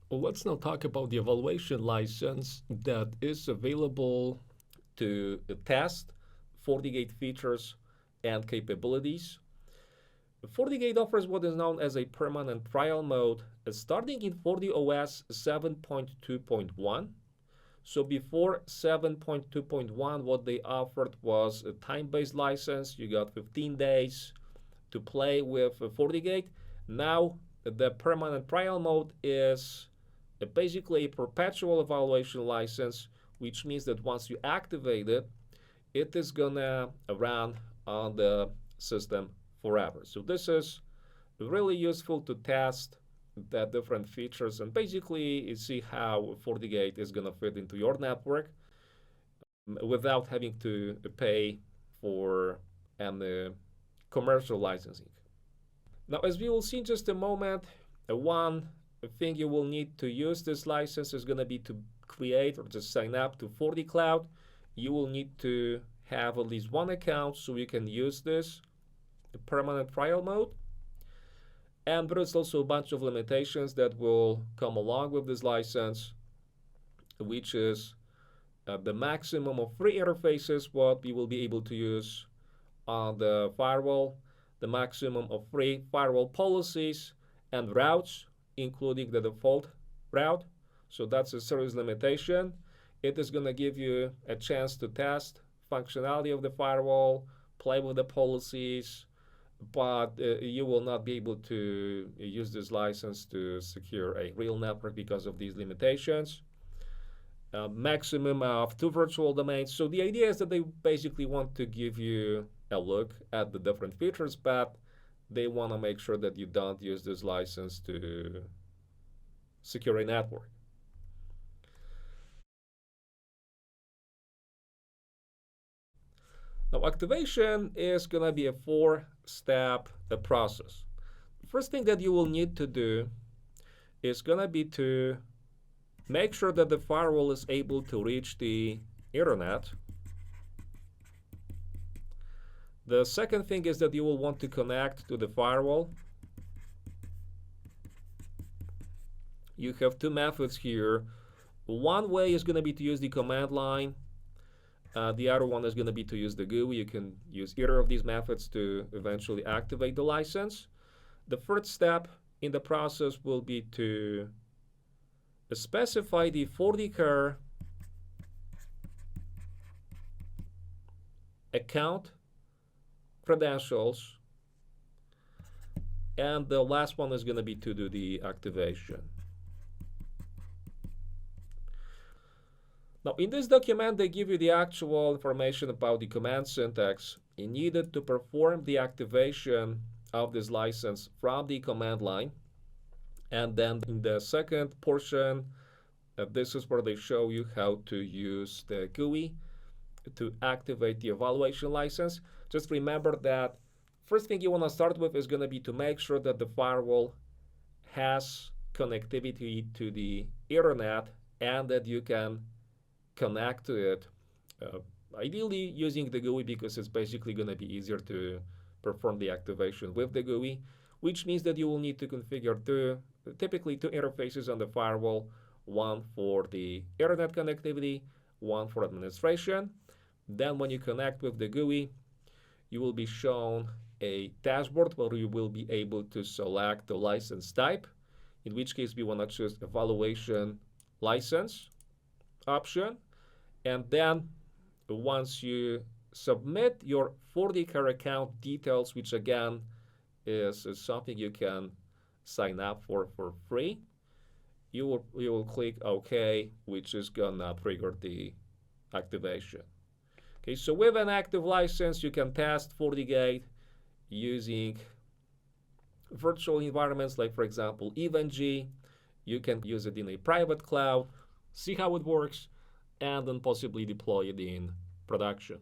Let's now talk about the evaluation license that is available to test FortiGate features and capabilities. FortiGate offers what is known as a permanent trial mode starting in FortiOS 7.2.1. So before 7.2.1, what they offered was a time-based license. You got 15 days to play with FortiGate. Now the permanent trial mode is basically a perpetual evaluation license, which means that once you activate it, it is gonna run on the system forever. So this is really useful to test the different features and basically see how FortiGate is gonna fit into your network without having to pay for any commercial licensing. Now, as we will see in just a moment, one thing you will need to use this license is going to be to create or just sign up to FortiCloud. You will need to have at least one account so you can use this permanent trial mode. And there is also a bunch of limitations that will come along with this license, which is the maximum of 3 interfaces what we will be able to use on the firewall, the maximum of 3 firewall policies and routes, including the default route. So that's a serious limitation. It is going to give you a chance to test functionality of the firewall, play with the policies, but you will not be able to use this license to secure a real network because of these limitations. Maximum of 2 virtual domains. So the idea is that they basically want to give you a look at the different features, but they want to make sure that you don't use this license to secure a network. Now, activation is going to be a 4-step process. The first thing that you will need to do is going to be to make sure that the firewall is able to reach the internet. The second thing is that you will want to connect to the firewall. You have 2 methods here. One way is going to be to use the command line. The other one is going to be to use the GUI. You can use either of these methods to eventually activate the license. The first step in the process will be to specify the FortiCare account credentials, and the last one is going to be to do the activation. Now, in this document, they give you the actual information about the command syntax needed to perform the activation of this license from the command line. And then in the second portion, this is where they show you how to use the GUI to activate the evaluation license. Just remember that first thing you want to start with is going to be to make sure that the firewall has connectivity to the internet and that you can connect to it, ideally using the GUI because it's basically going to be easier to perform the activation with the GUI, which means that you will need to configure typically two interfaces on the firewall, one for the internet connectivity, one for administration. Then when you connect with the GUI, you will be shown a dashboard where you will be able to select the license type, in which case we want to choose evaluation license option. And then once you submit your FortiCare account details, which again is something you can sign up for free, you will click OK, which is gonna trigger the activation. Okay, so with an active license, you can test FortiGate using virtual environments like, for example, EventG. You can use it in a private cloud, see how it works, and then possibly deploy it in production.